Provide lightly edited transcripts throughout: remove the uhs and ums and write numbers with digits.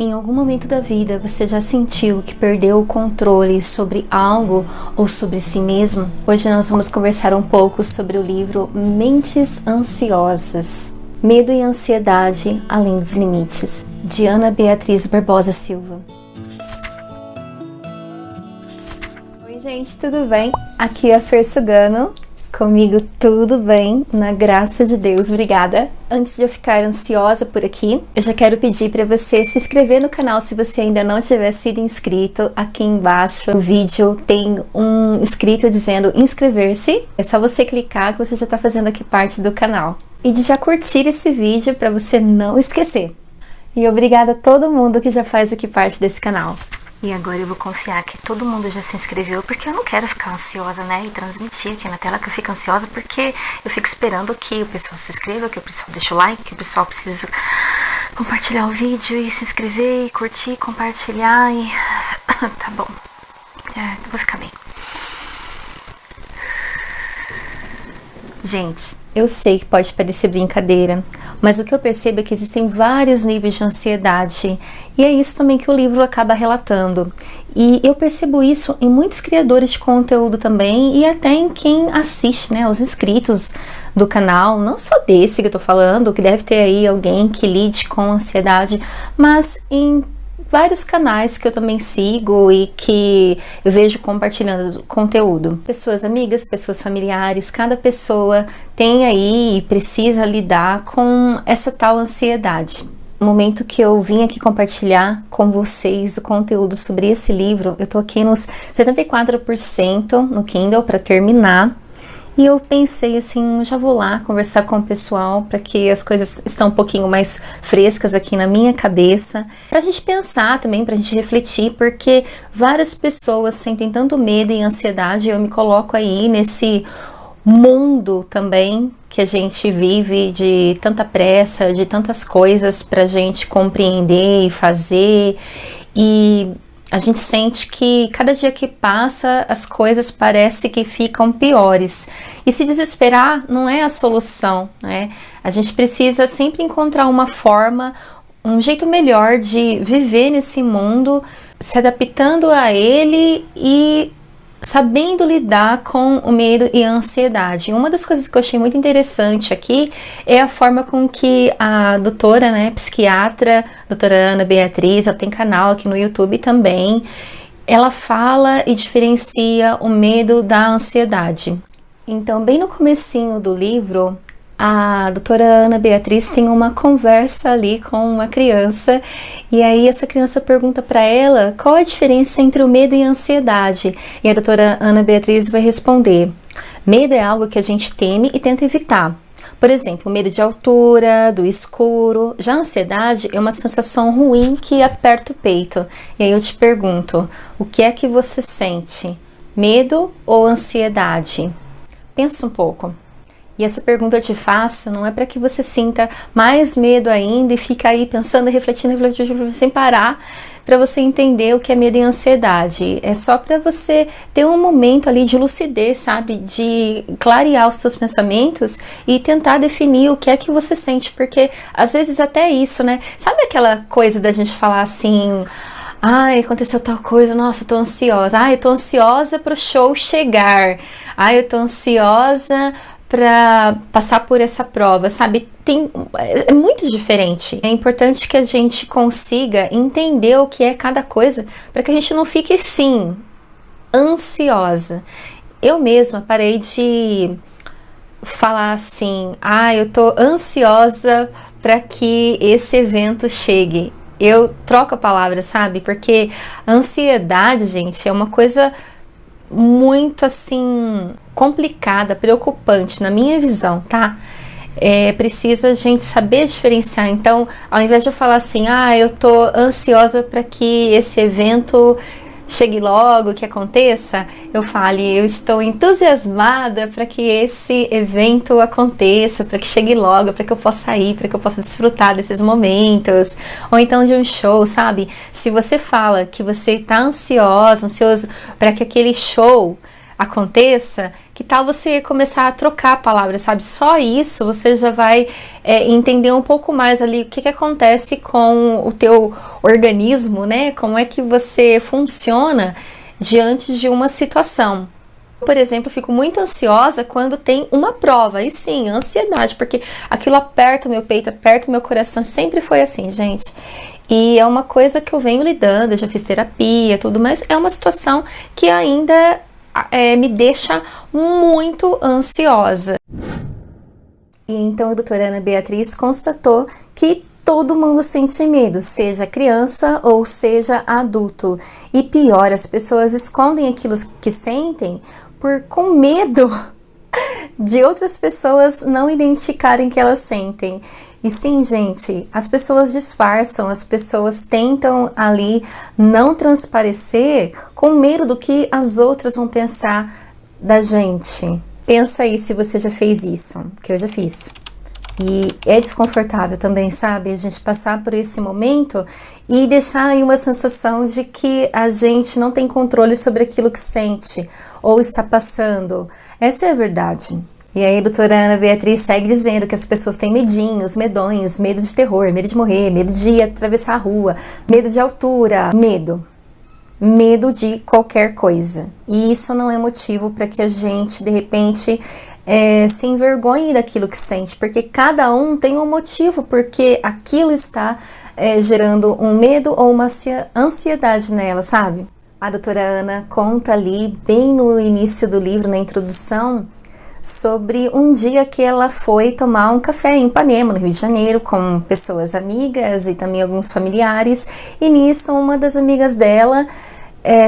Em algum momento da vida você já sentiu que perdeu o controle sobre algo ou sobre si mesmo? Hoje nós vamos conversar um pouco sobre o livro Mentes Ansiosas, Medo e Ansiedade Além dos Limites, de Ana Beatriz Barbosa Silva. Oi gente, tudo bem? Aqui é a Fer Sugano. Comigo tudo bem, na graça de Deus, obrigada. Antes de eu ficar ansiosa por aqui, eu já quero pedir para você se inscrever no canal se você ainda não tiver sido inscrito. Aqui embaixo do vídeo tem um escrito dizendo inscrever-se. É só você clicar que você já está fazendo aqui parte do canal. E de já curtir esse vídeo para você não esquecer. E obrigada a todo mundo que já faz aqui parte desse canal. E agora eu vou confiar que todo mundo já se inscreveu, porque eu não quero ficar ansiosa, né? E transmitir aqui na tela que eu fico ansiosa, porque eu fico esperando que o pessoal se inscreva, que o pessoal deixe o like, que o pessoal precisa compartilhar o vídeo e se inscrever, e curtir, compartilhar e... tá bom. Eu vou ficar bem. Gente, eu sei que pode parecer brincadeira, mas o que eu percebo é que existem vários níveis de ansiedade, e é isso também que o livro acaba relatando. E eu percebo isso em muitos criadores de conteúdo também, e até em quem assiste, né, os inscritos do canal, não só desse que eu tô falando, que deve ter aí alguém que lide com ansiedade, mas em vários canais que eu também sigo e que eu vejo compartilhando conteúdo. Pessoas amigas, pessoas familiares, cada pessoa tem aí e precisa lidar com essa tal ansiedade. No momento que eu vim aqui compartilhar com vocês o conteúdo sobre esse livro, eu tô aqui nos 74% no Kindle para terminar. E eu pensei assim, já vou lá conversar com o pessoal para que as coisas estão um pouquinho mais frescas aqui na minha cabeça, para a gente pensar também, para a gente refletir, porque várias pessoas sentem tanto medo e ansiedade, eu me coloco aí nesse mundo também que a gente vive de tanta pressa, de tantas coisas para a gente compreender e fazer, e a gente sente que cada dia que passa as coisas parece que ficam piores. E se desesperar não é a solução, né? A gente precisa sempre encontrar uma forma, um jeito melhor de viver nesse mundo, se adaptando a ele e sabendo lidar com o medo e a ansiedade. Uma das coisas que eu achei muito interessante aqui é a forma com que a doutora, né, psiquiatra, doutora Ana Beatriz, ela tem canal aqui no YouTube também, ela fala e diferencia o medo da ansiedade. Então, bem no comecinho do livro, a doutora Ana Beatriz tem uma conversa ali com uma criança, e aí essa criança pergunta para ela qual a diferença entre o medo e a ansiedade, e a doutora Ana Beatriz vai responder: medo é algo que a gente teme e tenta evitar. Por exemplo, medo de altura, do escuro. Já a ansiedade é uma sensação ruim que aperta o peito. E aí eu te pergunto, o que é que você sente? Medo ou ansiedade? Pensa um pouco. E essa pergunta eu te faço não é para que você sinta mais medo ainda e fica aí pensando, refletindo sem parar, para você entender o que é medo e ansiedade. É só para você ter um momento ali de lucidez, sabe? De clarear os seus pensamentos e tentar definir o que é que você sente, porque às vezes até isso, né? Sabe aquela coisa da gente falar assim: ai, aconteceu tal coisa, nossa, eu tô ansiosa. Ai, eu tô ansiosa pro show chegar. Ai, eu tô ansiosa para passar por essa prova, sabe? É muito diferente. É importante que a gente consiga entender o que é cada coisa, para que a gente não fique, sim, ansiosa. Eu mesma parei de falar assim: ah, eu tô ansiosa para que esse evento chegue. Eu troco a palavra, sabe? Porque a ansiedade, gente, é uma coisa muito assim complicada, preocupante na minha visão, tá? É preciso a gente saber diferenciar. Então, ao invés de eu falar assim: ah, eu tô ansiosa para que esse evento chegue logo, que aconteça, eu fale: eu estou entusiasmada para que esse evento aconteça, para que chegue logo, para que eu possa ir, para que eu possa desfrutar desses momentos, ou então de um show, sabe? Se você fala que você está ansioso para que aquele show aconteça, Que tal você começar a trocar palavras, sabe? Só isso você já vai entender um pouco mais ali o que acontece com o teu organismo, né? Como é que você funciona diante de uma situação. Por exemplo, fico muito ansiosa quando tem uma prova, e sim, ansiedade, porque aquilo aperta meu peito, aperta meu coração, sempre foi assim, gente. E é uma coisa que eu venho lidando, eu já fiz terapia, tudo, mas é uma situação que ainda me deixa muito ansiosa. E então a doutora Ana Beatriz constatou que todo mundo sente medo, seja criança ou seja adulto. E pior, as pessoas escondem aquilo que sentem com medo de outras pessoas não identificarem que elas sentem. E sim, gente, as pessoas disfarçam, as pessoas tentam ali não transparecer com medo do que as outras vão pensar da gente. Pensa aí se você já fez isso, que eu já fiz. E é desconfortável também, sabe? A gente passar por esse momento e deixar aí uma sensação de que a gente não tem controle sobre aquilo que sente ou está passando. Essa é a verdade. E aí a doutora Ana Beatriz segue dizendo que as pessoas têm medinhos, medonhos, medo de terror, medo de morrer, medo de atravessar a rua, medo de altura, medo de qualquer coisa. E isso não é motivo para que a gente, de repente, se envergonhe daquilo que sente, porque cada um tem um motivo, porque aquilo está gerando um medo ou uma ansiedade nela, sabe? A doutora Ana conta ali, bem no início do livro, na introdução, sobre um dia que ela foi tomar um café em Ipanema, no Rio de Janeiro, com pessoas amigas e também alguns familiares, e nisso uma das amigas dela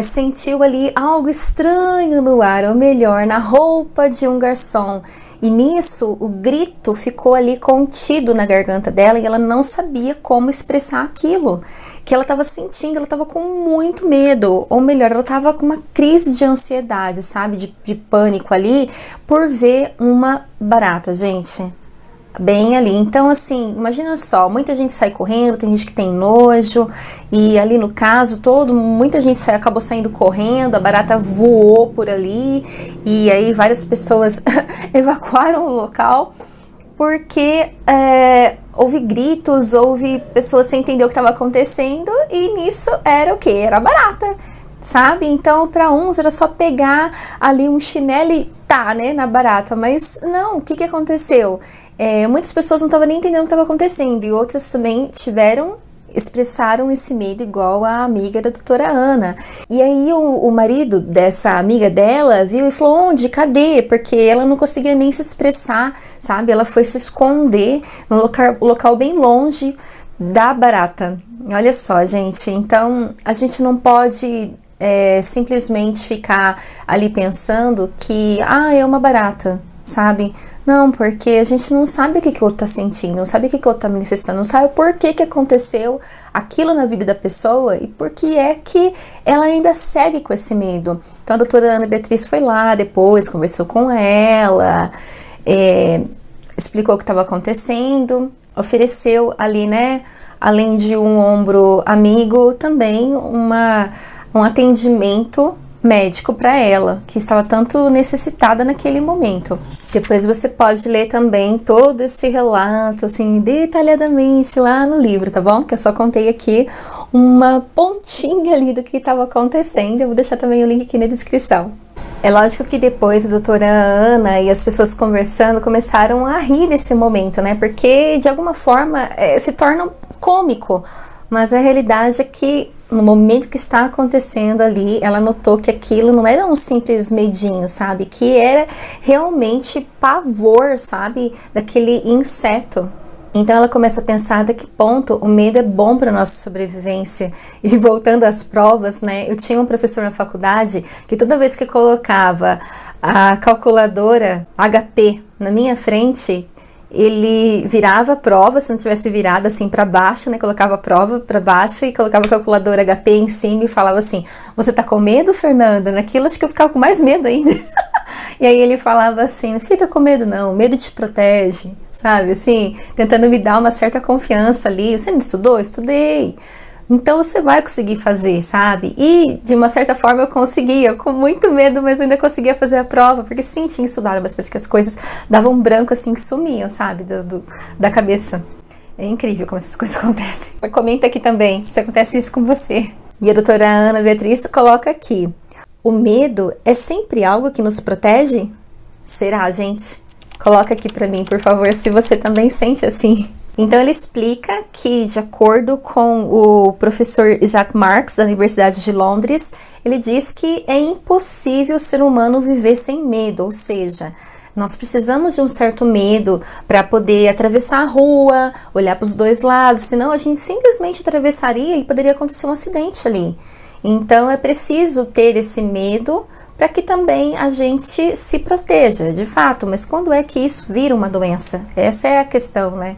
sentiu ali algo estranho no ar, ou melhor, na roupa de um garçom. E nisso o grito ficou ali contido na garganta dela e ela não sabia como expressar aquilo que ela estava sentindo. Ela estava com muito medo, ou melhor, ela estava com uma crise de ansiedade, sabe, de pânico ali por ver uma barata, gente. Bem ali, então assim, imagina só, muita gente sai correndo, tem gente que tem nojo, e ali no caso muita gente acabou saindo correndo, a barata voou por ali, e aí várias pessoas evacuaram o local, porque houve gritos, houve pessoas sem entender o que estava acontecendo, e nisso era o que? Era a barata, sabe? Então para uns era só pegar ali um chinelo e né, na barata, mas não, o que aconteceu? Muitas pessoas não estavam nem entendendo o que estava acontecendo, e outras também expressaram esse medo igual a amiga da doutora Ana. E aí o marido dessa amiga dela viu e falou: onde? Cadê? Porque ela não conseguia nem se expressar, sabe? Ela foi se esconder num local bem longe da barata. Olha só, gente, então a gente não pode simplesmente ficar ali pensando que é uma barata, sabe? Não, porque a gente não sabe o que o outro tá sentindo, não sabe o que o outro tá manifestando, não sabe por que aconteceu aquilo na vida da pessoa e por que é que ela ainda segue com esse medo. Então a doutora Ana Beatriz foi lá depois, conversou com ela, explicou o que estava acontecendo, ofereceu ali, né, além de um ombro amigo, também um atendimento médico para ela, que estava tanto necessitada naquele momento. Depois você pode ler também todo esse relato, assim, detalhadamente lá no livro, tá bom? Que eu só contei aqui uma pontinha ali do que estava acontecendo. Eu vou deixar também o link aqui na descrição. É lógico que depois a doutora Ana e as pessoas conversando começaram a rir desse momento, né? Porque de alguma forma se torna cômico, mas a realidade é que no momento que está acontecendo ali, ela notou que aquilo não era um simples medinho, sabe? Que era realmente pavor, sabe? Daquele inseto. Então ela começa a pensar até que ponto o medo é bom para nossa sobrevivência. E voltando às provas, né? Eu tinha um professor na faculdade que toda vez que colocava a calculadora HP na minha frente, ele virava a prova, se não tivesse virado assim para baixo, né, colocava a prova para baixo e colocava a calculadora HP em cima e falava assim: você tá com medo, Fernanda? Naquilo acho que eu ficava com mais medo ainda. E aí ele falava assim: não fica com medo não, medo te protege, sabe, assim, tentando me dar uma certa confiança ali. Você não estudou? Estudei. Então você vai conseguir fazer, sabe? E de uma certa forma eu conseguia, com muito medo, mas eu ainda conseguia fazer a prova, porque sim, tinha estudado, mas parece que as coisas davam um branco assim que sumiam, sabe? Da cabeça. É incrível como essas coisas acontecem. Comenta aqui também se acontece isso com você. E a doutora Ana Beatriz coloca aqui: o medo é sempre algo que nos protege? Será, gente? Coloca aqui pra mim, por favor, se você também sente assim. Então ele explica que, de acordo com o professor Isaac Marks, da Universidade de Londres, ele diz que é impossível o ser humano viver sem medo, ou seja, nós precisamos de um certo medo para poder atravessar a rua, olhar para os dois lados, senão a gente simplesmente atravessaria e poderia acontecer um acidente ali. Então é preciso ter esse medo para que também a gente se proteja, de fato, mas quando é que isso vira uma doença? Essa é a questão, né?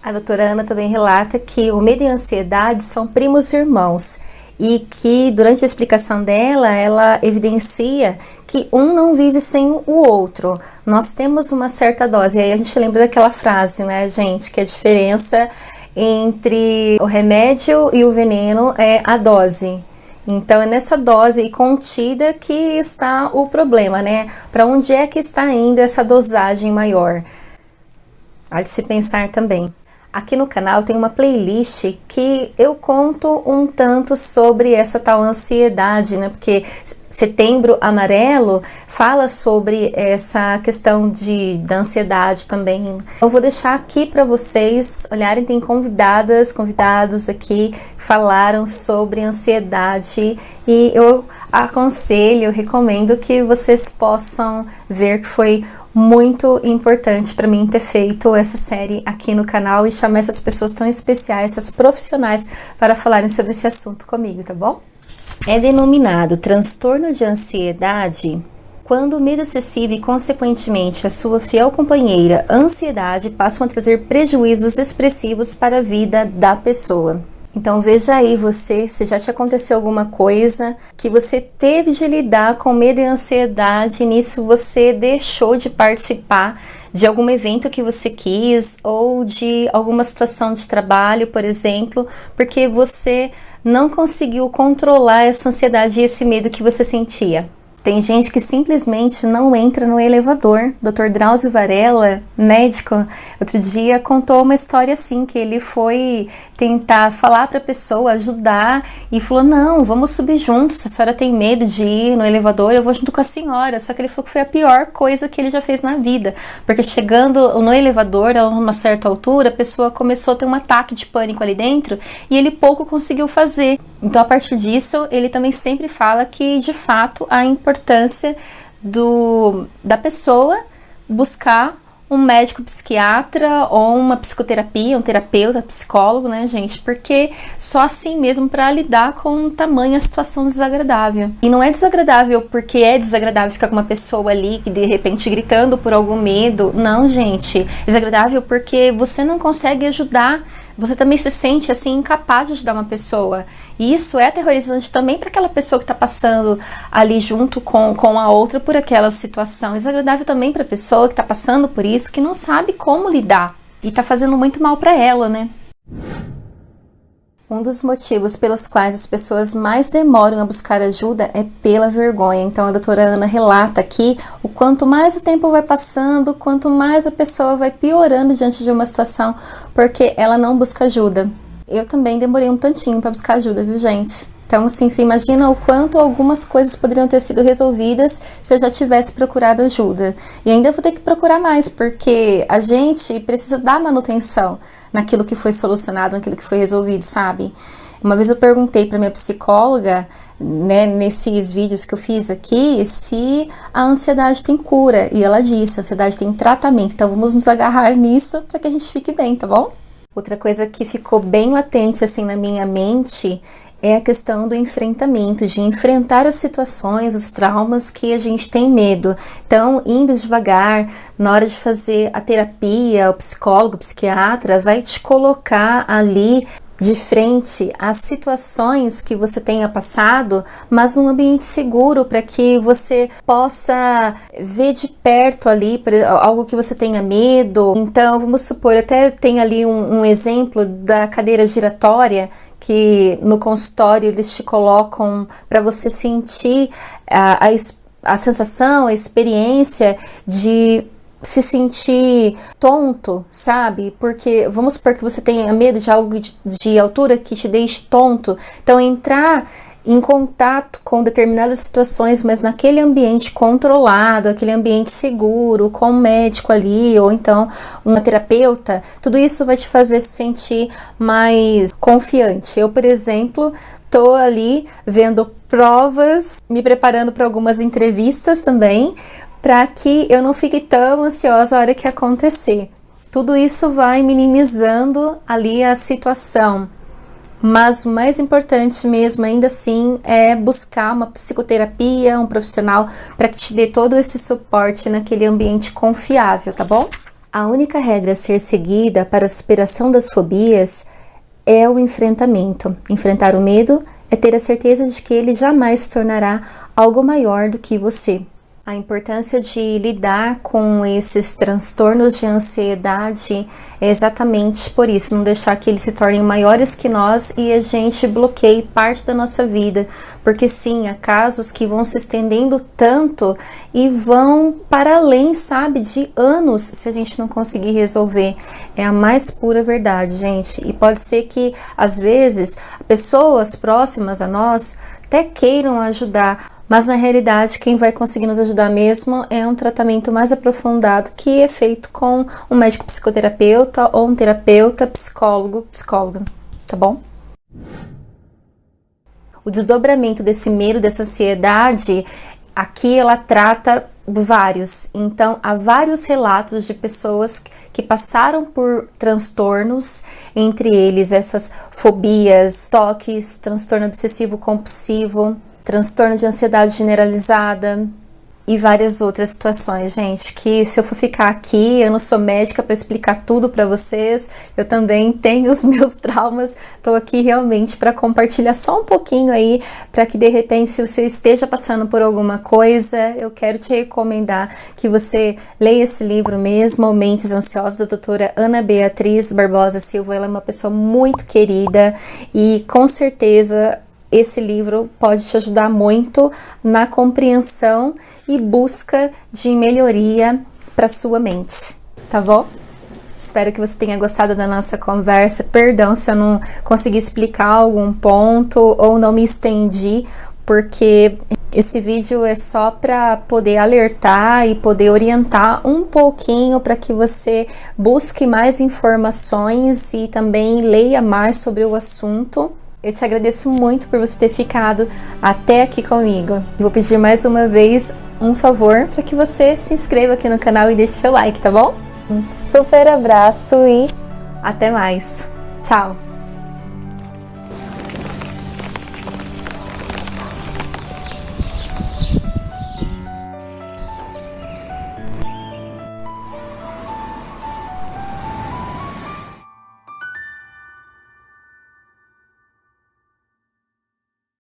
A doutora Ana também relata que o medo e a ansiedade são primos irmãos e que durante a explicação dela, ela evidencia que um não vive sem o outro. Nós temos uma certa dose, e aí a gente lembra daquela frase, né, gente, que a diferença entre o remédio e o veneno é a dose. Então é nessa dose contida que está o problema, né? Para onde é que está indo essa dosagem maior? Há de se pensar também. Aqui no canal tem uma playlist que eu conto um tanto sobre essa tal ansiedade, né? Porque Setembro Amarelo fala sobre essa questão da ansiedade também. Eu vou deixar aqui para vocês olharem, tem convidados aqui que falaram sobre ansiedade e eu aconselho, recomendo que vocês possam ver que foi muito importante para mim ter feito essa série aqui no canal e chamar essas pessoas tão especiais, essas profissionais, para falarem sobre esse assunto comigo, tá bom? É denominado transtorno de ansiedade quando o medo excessivo e, consequentemente, a sua fiel companheira, a ansiedade, passam a trazer prejuízos expressivos para a vida da pessoa. Então veja aí se já te aconteceu alguma coisa que você teve de lidar com medo e ansiedade e nisso você deixou de participar de algum evento que você quis ou de alguma situação de trabalho, por exemplo, porque você não conseguiu controlar essa ansiedade e esse medo que você sentia. Tem gente que simplesmente não entra no elevador. Dr. Drauzio Varela, médico, outro dia contou uma história assim, que ele foi tentar falar para a pessoa, ajudar, e falou, não, vamos subir juntos, se a senhora tem medo de ir no elevador, eu vou junto com a senhora. Só que ele falou que foi a pior coisa que ele já fez na vida, porque chegando no elevador, a uma certa altura, a pessoa começou a ter um ataque de pânico ali dentro, e ele pouco conseguiu fazer. Então, a partir disso, ele também sempre fala que, de fato, a importância da pessoa buscar um médico psiquiatra ou uma psicoterapia, um terapeuta, psicólogo, né, gente? Porque só assim mesmo para lidar com tamanha situação desagradável. E não é desagradável porque é desagradável ficar com uma pessoa ali que de repente gritando por algum medo. Não, gente. É desagradável porque você não consegue ajudar. Você também se sente assim incapaz de ajudar uma pessoa. E isso é aterrorizante também para aquela pessoa que está passando ali junto com a outra por aquela situação. É desagradável também para a pessoa que está passando por isso, que não sabe como lidar e está fazendo muito mal para ela, né? Um dos motivos pelos quais as pessoas mais demoram a buscar ajuda é pela vergonha. Então a doutora Ana relata aqui o quanto mais o tempo vai passando, quanto mais a pessoa vai piorando diante de uma situação, porque ela não busca ajuda. Eu também demorei um tantinho para buscar ajuda, viu, gente? Então, assim, você imagina o quanto algumas coisas poderiam ter sido resolvidas se eu já tivesse procurado ajuda. E ainda vou ter que procurar mais, porque a gente precisa dar manutenção naquilo que foi solucionado, naquilo que foi resolvido, sabe? Uma vez eu perguntei para minha psicóloga, né, nesses vídeos que eu fiz aqui, se a ansiedade tem cura. E ela disse, a ansiedade tem tratamento. Então, vamos nos agarrar nisso para que a gente fique bem, tá bom? Outra coisa que ficou bem latente, assim, na minha mente é a questão do enfrentamento, de enfrentar as situações, os traumas que a gente tem medo. Então, indo devagar, na hora de fazer a terapia, o psicólogo, o psiquiatra, vai te colocar ali de frente às situações que você tenha passado, mas num ambiente seguro para que você possa ver de perto ali algo que você tenha medo. Então, vamos supor, até tem ali um exemplo da cadeira giratória, que no consultório eles te colocam para você sentir a sensação, a experiência de se sentir tonto, sabe? Porque vamos supor que você tenha medo de algo de altura que te deixe tonto. Então, entrar em contato com determinadas situações, mas naquele ambiente controlado, aquele ambiente seguro, com um médico ali, ou então uma terapeuta, tudo isso vai te fazer se sentir mais confiante. Eu, por exemplo, tô ali vendo provas, me preparando para algumas entrevistas também, para que eu não fique tão ansiosa a hora que acontecer. Tudo isso vai minimizando ali a situação. Mas o mais importante mesmo, ainda assim, é buscar uma psicoterapia, um profissional, para que te dê todo esse suporte naquele ambiente confiável, tá bom? A única regra a ser seguida para a superação das fobias é o enfrentamento. Enfrentar o medo é ter a certeza de que ele jamais se tornará algo maior do que você. A importância de lidar com esses transtornos de ansiedade é exatamente por isso, não deixar que eles se tornem maiores que nós e a gente bloqueie parte da nossa vida, porque sim, há casos que vão se estendendo tanto e vão para além, sabe, de anos se a gente não conseguir resolver. É a mais pura verdade, gente, e pode ser que às vezes pessoas próximas a nós até queiram ajudar, mas na realidade quem vai conseguir nos ajudar mesmo é um tratamento mais aprofundado que é feito com um médico psicoterapeuta ou um terapeuta, psicólogo, psicóloga, tá bom? O desdobramento desse medo, dessa ansiedade, aqui ela trata vários. Então, há vários relatos de pessoas que passaram por transtornos, entre eles essas fobias, toques, transtorno obsessivo compulsivo, transtorno de ansiedade generalizada e várias outras situações, gente, que se eu for ficar aqui, eu não sou médica para explicar tudo para vocês, eu também tenho os meus traumas, tô aqui realmente para compartilhar só um pouquinho aí, para que de repente, se você esteja passando por alguma coisa, eu quero te recomendar que você leia esse livro mesmo, Mentes Ansiosas, da doutora Ana Beatriz Barbosa Silva. Ela é uma pessoa muito querida e com certeza esse livro pode te ajudar muito na compreensão e busca de melhoria para sua mente, tá bom? Espero que você tenha gostado da nossa conversa. Perdão se eu não consegui explicar algum ponto ou não me estendi, porque esse vídeo é só para poder alertar e poder orientar um pouquinho para que você busque mais informações e também leia mais sobre o assunto. Eu te agradeço muito por você ter ficado até aqui comigo. Vou pedir mais uma vez um favor para que você se inscreva aqui no canal e deixe seu like, tá bom? Um super abraço e até mais. Tchau!